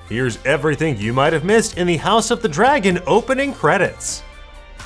Here's everything you might have missed in the House of the Dragon opening credits.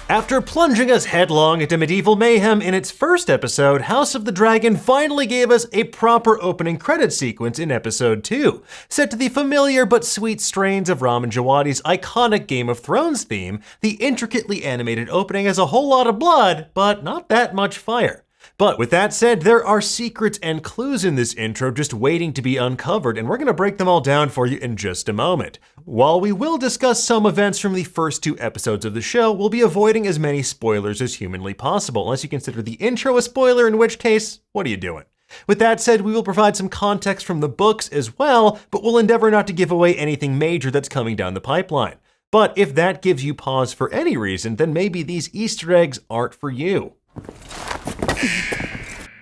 After plunging us headlong into medieval mayhem in its first episode, House of the Dragon finally gave us a proper opening credit sequence in episode 2, set to the familiar but sweet strains of Ramin Djawadi's iconic Game of Thrones theme. The intricately animated opening has a whole lot of blood, but not that much fire. But with that said, there are secrets and clues in this intro just waiting to be uncovered, and we're going to break them all down for you in just a moment. While we will discuss some events from the first 2 episodes of the show, we'll be avoiding as many spoilers as humanly possible, unless you consider the intro a spoiler, in which case, what are you doing? With that said, we will provide some context from the books as well, but we'll endeavor not to give away anything major that's coming down the pipeline. But if that gives you pause for any reason, then maybe these Easter eggs aren't for you.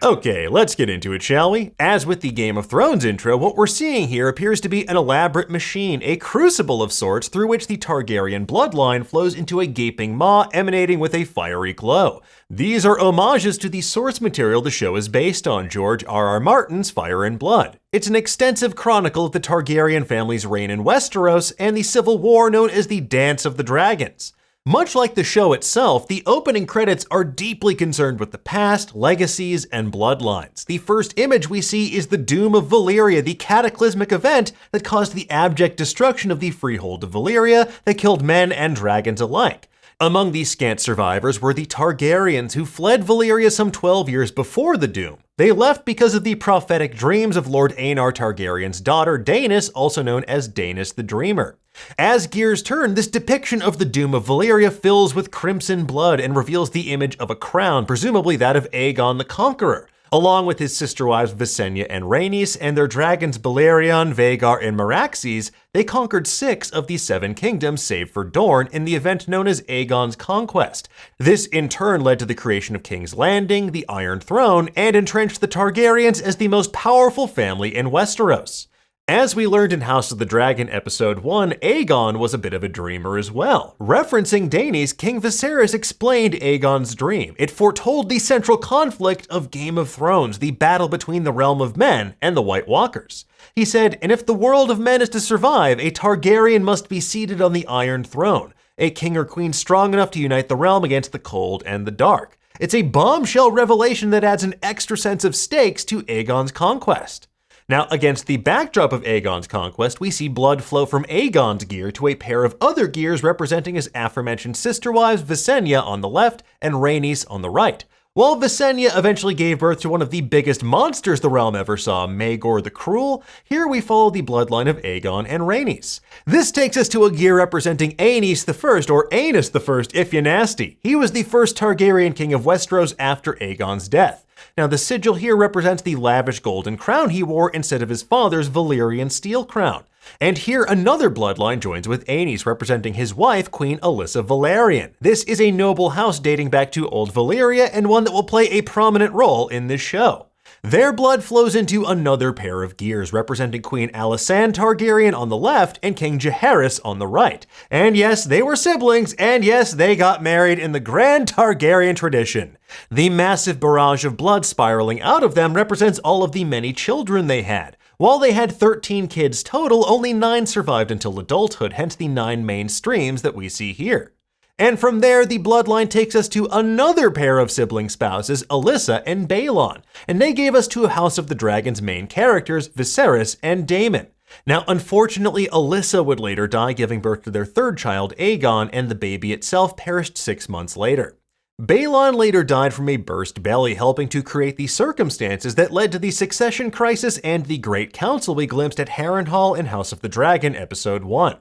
Okay, let's get into it, shall we? As with the Game of Thrones intro, what we're seeing here appears to be an elaborate machine, a crucible of sorts through which the Targaryen bloodline flows into a gaping maw emanating with a fiery glow. These are homages to the source material the show is based on, George R.R. Martin's Fire and Blood. It's an extensive chronicle of the Targaryen family's reign in Westeros and the civil war known as the Dance of the Dragons. Much like the show itself, the opening credits are deeply concerned with the past, legacies, and bloodlines. The first image we see is the Doom of Valyria, the cataclysmic event that caused the abject destruction of the freehold of Valyria that killed men and dragons alike. Among these scant survivors were the Targaryens, who fled Valyria some 12 years before the Doom. They left because of the prophetic dreams of Lord Aenar Targaryen's daughter, Daenerys, also known as Daenerys the Dreamer. As gears turn, this depiction of the Doom of Valyria fills with crimson blood and reveals the image of a crown, presumably that of Aegon the Conqueror. Along with his sister wives Visenya and Rhaenys and their dragons Balerion, Vhagar, and Meraxes, they conquered 6 of the 7 kingdoms save for Dorne in the event known as Aegon's Conquest. This in turn led to the creation of King's Landing, the Iron Throne, and entrenched the Targaryens as the most powerful family in Westeros. As we learned in House of the Dragon Episode 1, Aegon was a bit of a dreamer as well. Referencing Daenerys, King Viserys explained Aegon's dream. It foretold the central conflict of Game of Thrones, the battle between the realm of men and the White Walkers. He said, "And if the world of men is to survive, a Targaryen must be seated on the Iron Throne, a king or queen strong enough to unite the realm against the cold and the dark." It's a bombshell revelation that adds an extra sense of stakes to Aegon's conquest. Now, against the backdrop of Aegon's conquest, we see blood flow from Aegon's gear to a pair of other gears representing his aforementioned sister wives, Visenya on the left and Rhaenys on the right. While Visenya eventually gave birth to one of the biggest monsters the realm ever saw, Maegor the Cruel, here we follow the bloodline of Aegon and Rhaenys. This takes us to a gear representing Aenys I, or Aenys I if you're nasty. He was the first Targaryen king of Westeros after Aegon's death. Now, the sigil here represents the lavish golden crown he wore instead of his father's Valyrian steel crown. And here another bloodline joins with Aenys, representing his wife, Queen Alyssa Valerian. This is a noble house dating back to Old Valyria and one that will play a prominent role in this show. Their blood flows into another pair of gears, representing Queen Alysanne Targaryen on the left and King Jaehaerys on the right. And yes, they were siblings, and yes, they got married in the grand Targaryen tradition. The massive barrage of blood spiraling out of them represents all of the many children they had. While they had 13 kids total, only 9 survived until adulthood, hence the 9 main streams that we see here. And from there, the bloodline takes us to another pair of sibling spouses, Alyssa and Balon, and they gave us to House of the Dragon's main characters, Viserys and Daemon. Now, unfortunately, Alyssa would later die, giving birth to their 3rd child, Aegon, and the baby itself perished 6 months later. Balon later died from a burst belly, helping to create the circumstances that led to the succession crisis and the Great Council we glimpsed at Harrenhal in House of the Dragon Episode 1.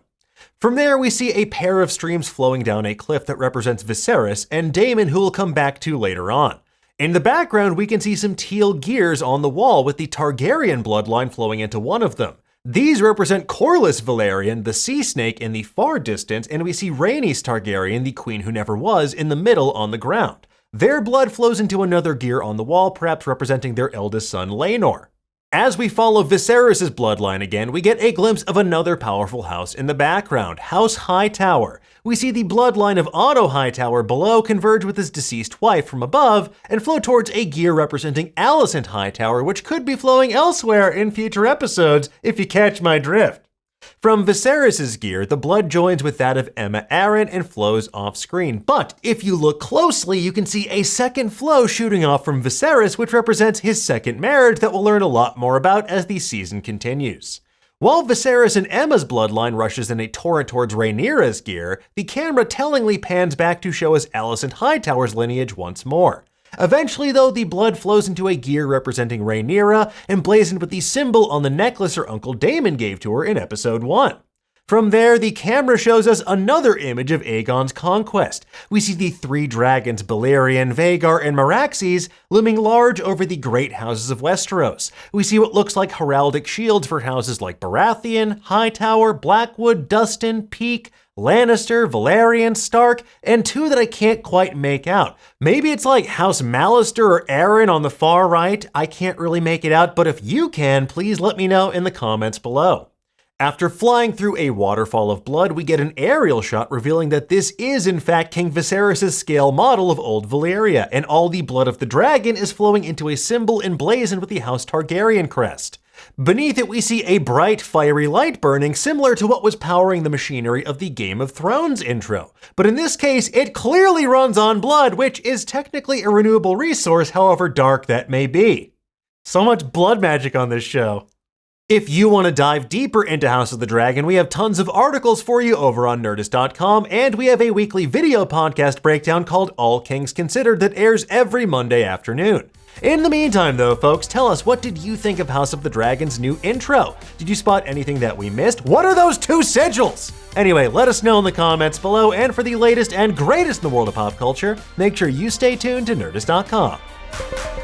From there, we see a pair of streams flowing down a cliff that represents Viserys and Daemon, who we'll come back to later on. In the background, we can see some teal gears on the wall with the Targaryen bloodline flowing into one of them. These represent Corlys Velaryon, the sea snake, in the far distance, and we see Rhaenys Targaryen, the queen who never was, in the middle on the ground. Their blood flows into another gear on the wall, perhaps representing their eldest son, Laenor. As we follow Viserys' bloodline again, we get a glimpse of another powerful house in the background, House Hightower. We see the bloodline of Otto Hightower below converge with his deceased wife from above and flow towards a gear representing Alicent Hightower, which could be flowing elsewhere in future episodes if you catch my drift. From Viserys' gear, the blood joins with that of Aemma Arryn and flows off screen. But if you look closely, you can see a second flow shooting off from Viserys, which represents his second marriage that we'll learn a lot more about as the season continues. While Viserys and Aemma's bloodline rushes in a torrent towards Rhaenyra's gear, the camera tellingly pans back to show us Alicent Hightower's lineage once more. Eventually, though, the blood flows into a gear representing Rhaenyra, emblazoned with the symbol on the necklace her Uncle Daemon gave to her in episode 1. From there, the camera shows us another image of Aegon's conquest. We see the three dragons, Balerion, Vhagar, and Meraxes, looming large over the great houses of Westeros. We see what looks like heraldic shields for houses like Baratheon, Hightower, Blackwood, Dustin, Peake, Lannister, Valerian, Stark, and two that I can't quite make out. Maybe it's like House Mallister or Arryn on the far right. I can't really make it out, but if you can, please let me know in the comments below. After flying through a waterfall of blood, we get an aerial shot revealing that this is in fact King Viserys' scale model of Old Valyria, and all the blood of the dragon is flowing into a symbol emblazoned with the House Targaryen crest. Beneath it, we see a bright, fiery light burning, similar to what was powering the machinery of the Game of Thrones intro. But in this case, it clearly runs on blood, which is technically a renewable resource, however dark that may be. So much blood magic on this show. If you want to dive deeper into House of the Dragon, we have tons of articles for you over on Nerdist.com, and we have a weekly video podcast breakdown called All Kings Considered that airs every Monday afternoon. In the meantime, though, folks, tell us, what did you think of House of the Dragon's new intro? Did you spot anything that we missed? What are those two sigils? Anyway, let us know in the comments below, and for the latest and greatest in the world of pop culture, make sure you stay tuned to Nerdist.com.